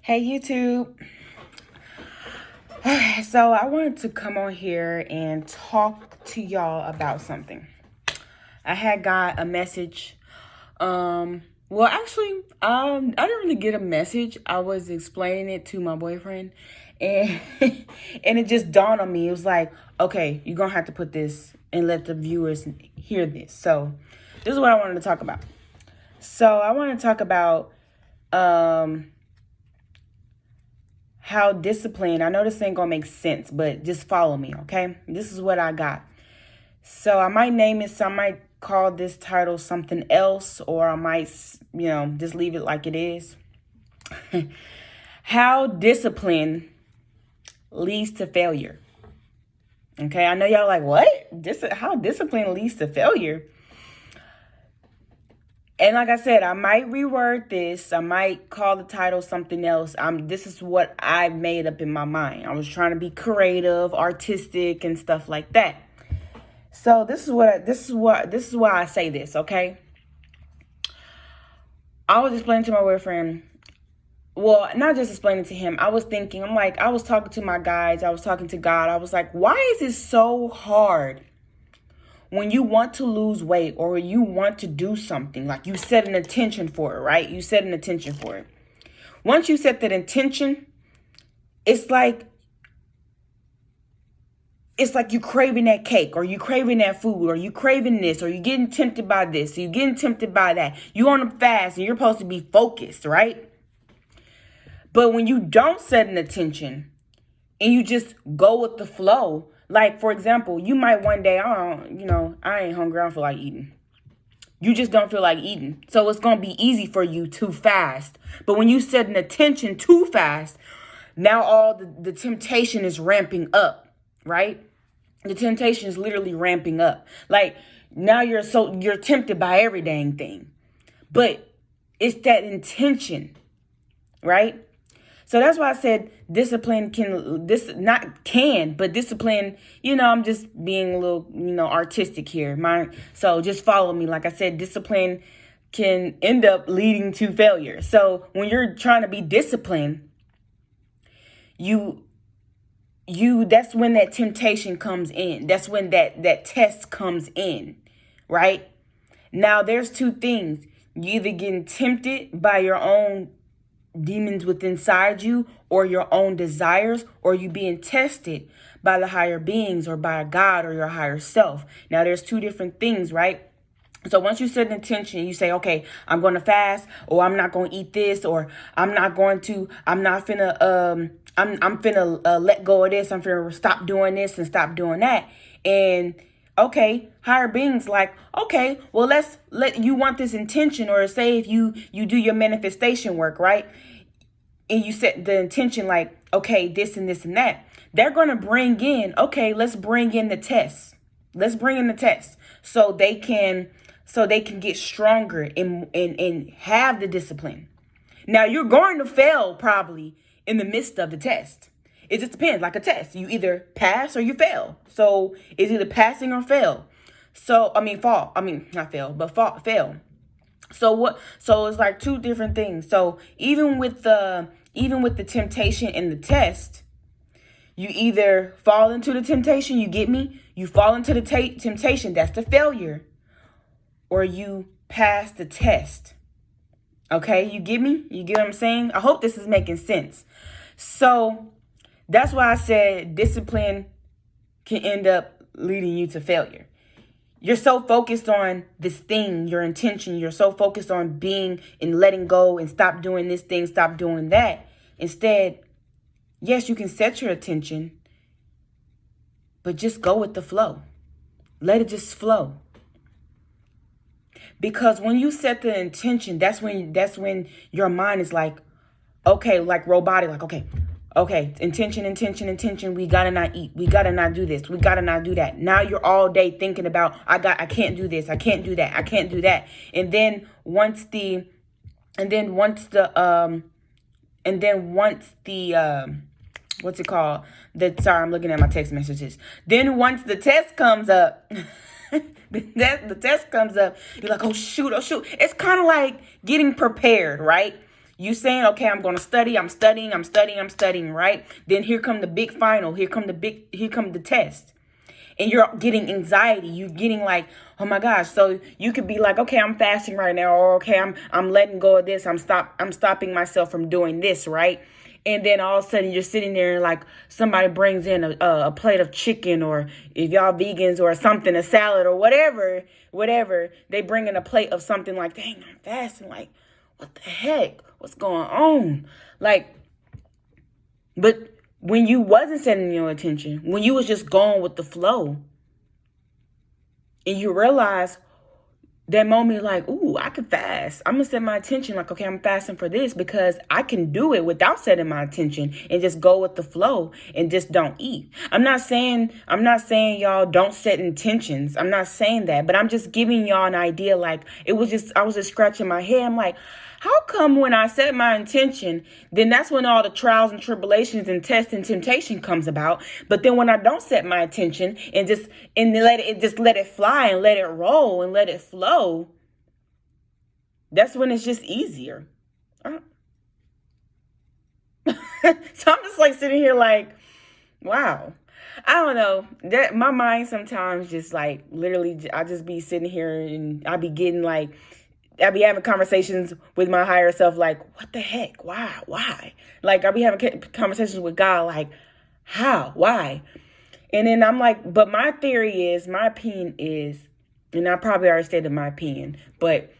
Hey YouTube. So I wanted to come on here and talk to y'all about something. I had got a message. I didn't really get a message. I was explaining it to my boyfriend, and and it just dawned on me. It was like, okay, you're gonna have to put this and let the viewers hear this. So this is what I wanted to talk about. So I want to talk about how discipline, I know this ain't gonna make sense, but just follow me, okay? This is what I got. So I might name it, I might call this title something else, or I might, just leave it like it is. How discipline leads to failure. Okay, I know y'all like, what? How discipline leads to failure? And like I said, I might reword this. I might call the title something else. This is what I made up in my mind. I was trying to be creative, artistic, and stuff like that. So this is why I say this. Okay. I was explaining to my boyfriend. Well, not just explaining to him. I was thinking. I was talking to my guides. I was talking to God. I was like, why is it so hard? When you want to lose weight or you want to do something, like you set an intention for it, right? You set an intention for it. Once you set that intention, it's like you craving that cake, or you craving that food, or you craving this, or you getting tempted by this, or you getting tempted by that. You on a fast and you're supposed to be focused, right? But when you don't set an intention and you just go with the flow, like, for example, you might one day, I ain't hungry, I don't feel like eating. You just don't feel like eating. So it's going to be easy for you to fast. But when you set an intention to fast, now all the temptation is ramping up, right? The temptation is literally ramping up. Like, now you're tempted by every dang thing. But it's that intention, right? So that's why I said discipline but discipline, I'm just being a little, artistic here. So just follow me. Like I said, discipline can end up leading to failure. So when you're trying to be disciplined, that's when that temptation comes in. That's when that test comes in, right? Now there's two things. You either getting tempted by your own demons within inside you, or your own desires, or you being tested by the higher beings, or by God, or your higher self. Now there's two different things, right? So once you set an intention, you say, okay, I'm going to fast, or I'm not going to eat this, or I'm not finna, I'm finna let go of this. I'm finna stop doing this and stop doing that. And okay, higher beings like, okay, well, you want this intention, or say if you do your manifestation work, right? And you set the intention like, okay, this and this and that. They're going to bring in, okay, let's bring in the test. Let's bring in the test so they can get stronger and have the discipline. Now you're going to fail probably in the midst of the test. It just depends, like a test. You either pass or you fail. So it's either passing or fail. So, not fail, but fail. So it's like two different things. So even with the temptation and the test, you either fall into the temptation, you get me? You fall into the temptation, that's the failure. Or you pass the test. Okay, you get me? You get what I'm saying? I hope this is making sense. So that's why I said discipline can end up leading you to failure. You're so focused on this thing, your intention. You're so focused on being and letting go and stop doing this thing, stop doing that. Instead, yes, you can set your attention, but just go with the flow. Let it just flow. Because when you set the intention, that's when your mind is like, okay, like robotic, like, okay, intention. We gotta not eat. We gotta not do this. We gotta not do that. Now you're all day thinking about, I can't do this. I can't do that. I can't do that. And then once the what's it called? Sorry, I'm looking at my text messages. Then once the test comes up, the test comes up, you're like, oh shoot. It's kind of like getting prepared, right? You saying, okay, I'm going to study. I'm studying, right? Then here come the big final. Here come the test. And you're getting anxiety. You're getting like, oh my gosh. So you could be like, okay, I'm fasting right now, or okay, I'm letting go of this. I'm stopping myself from doing this, right? And then all of a sudden you're sitting there and like somebody brings in a plate of chicken, or if y'all vegans or something, a salad or whatever, they bring in a plate of something like, dang, I'm fasting. Like, what the heck? What's going on? Like, but when you wasn't setting your attention, when you was just going with the flow, and you realize that moment, like, ooh, I can fast. I'm gonna set my attention, like, okay, I'm fasting for this because I can do it without setting my attention and just go with the flow and just don't eat. I'm not saying y'all don't set intentions. I'm not saying that, but I'm just giving y'all an idea. Like, I was just scratching my head. I'm like, how come when I set my intention, then that's when all the trials and tribulations and tests and temptation comes about? But then when I don't set my attention and let it fly and let it roll and let it flow, that's when it's just easier. So I'm just like sitting here like, wow. I don't know. That my mind sometimes just like literally, I just be sitting here and I be getting like, I be having conversations with my higher self, like, what the heck? Why? Like, I be having conversations with God, like, how? Why? And then I'm like, but my opinion is, and I probably already stated my opinion, but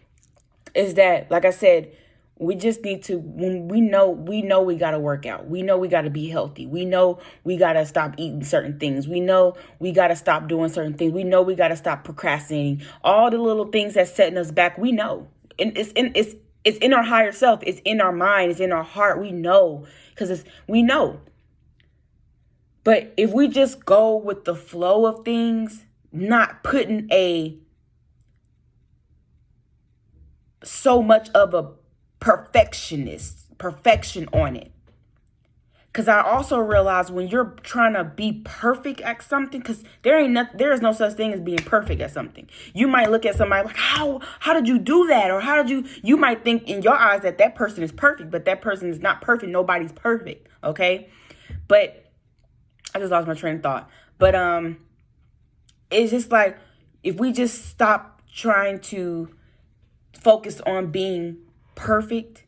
is that, like I said, we just need to, when we know we got to work out. We know we got to be healthy. We know we got to stop eating certain things. We know we got to stop doing certain things. We know we got to stop procrastinating. All the little things that's setting us back, we know. And it's in our higher self. It's in our mind. It's in our heart. We know, because we know. But if we just go with the flow of things, not putting so much of a perfection on it. Because I also realize when you're trying to be perfect at something, because there is no such thing as being perfect at something. You might look at somebody like, how did you do that? Or you might think in your eyes that person is perfect, but that person is not perfect. Nobody's perfect. Okay. But I just lost my train of thought. But it's just like, if we just stop trying to focus on being perfect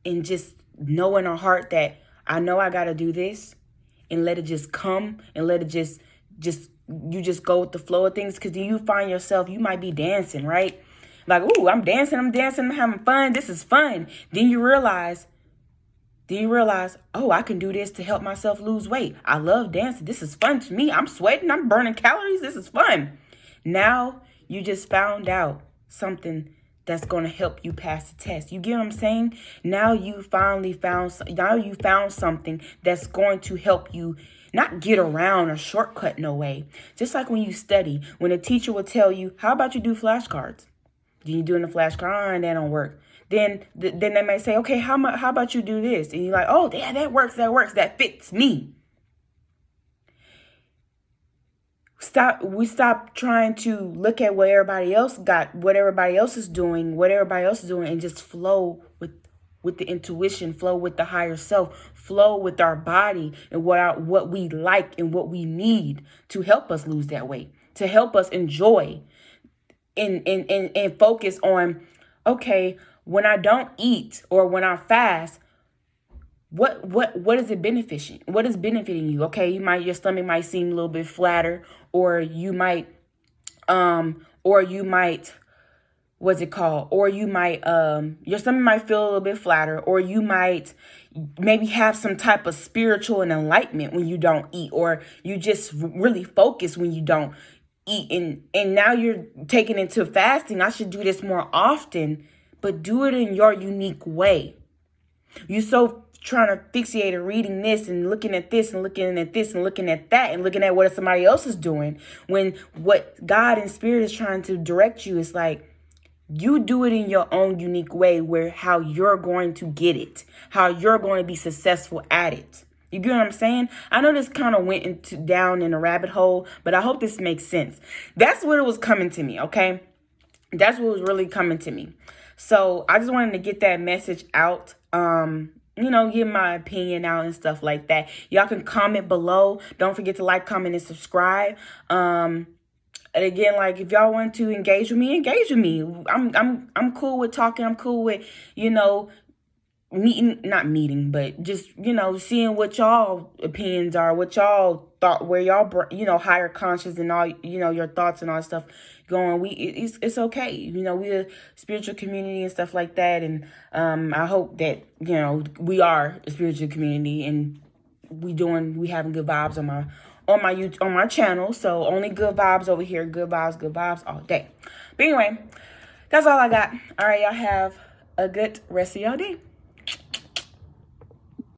and just know in our heart that I know I got to do this, and let it just come, and let it just go with the flow of things. Because then you find yourself, you might be dancing, right? Like, ooh, I'm dancing, I'm having fun. This is fun. Then you realize, oh, I can do this to help myself lose weight. I love dancing. This is fun to me. I'm sweating. I'm burning calories. This is fun. Now you just found out something that's going to help you pass the test. You get what I'm saying? Now you found something that's going to help you not get around or shortcut no way. Just like when you study, when a teacher will tell you, how about you do flashcards? Then you doing the flashcard, and that don't work. Then they may say, okay, how about you do this? And you're like, oh, yeah, that works. That fits me. We stop trying to look at what everybody else got, what everybody else is doing, and just flow with the intuition, flow with the higher self, flow with our body and what we like and what we need to help us lose that weight, to help us enjoy and focus on, okay, when I don't eat or when I fast, what is it benefiting? What is benefiting you? Okay, your stomach might seem a little bit flatter, or you might what's it called? Or you might your stomach might feel a little bit flatter, or you might maybe have some type of spiritual and enlightenment when you don't eat, or you just really focus when you don't eat, and now you're taking into fasting. I should do this more often, but do it in your unique way. You're so trying to fixate and reading this and looking at this and looking at this and looking at that and looking at what somebody else is doing, when what God and Spirit is trying to direct you is like, you do it in your own unique way, where how you're going to get it, how you're going to be successful at it. You get what I'm saying? I know this kind of went down in a rabbit hole, but I hope this makes sense. That's what it was coming to me, okay? That's what was really coming to me. So I just wanted to get that message out. Give my opinion out and stuff like that. Y'all can comment below. Don't forget to like, comment, and subscribe. And again, like, if y'all want to engage with me, engage with me. I'm cool with talking. I'm cool with, not meeting, but just, seeing what y'all opinions are, what y'all thought, where y'all, higher conscious and all, your thoughts and all that stuff going. It's okay. We're a spiritual community and stuff like that. And, I hope that, we are a spiritual community and we having good vibes on my channel. So only good vibes over here. Good vibes all day. But anyway, that's all I got. All right, y'all have a good rest of y'all day.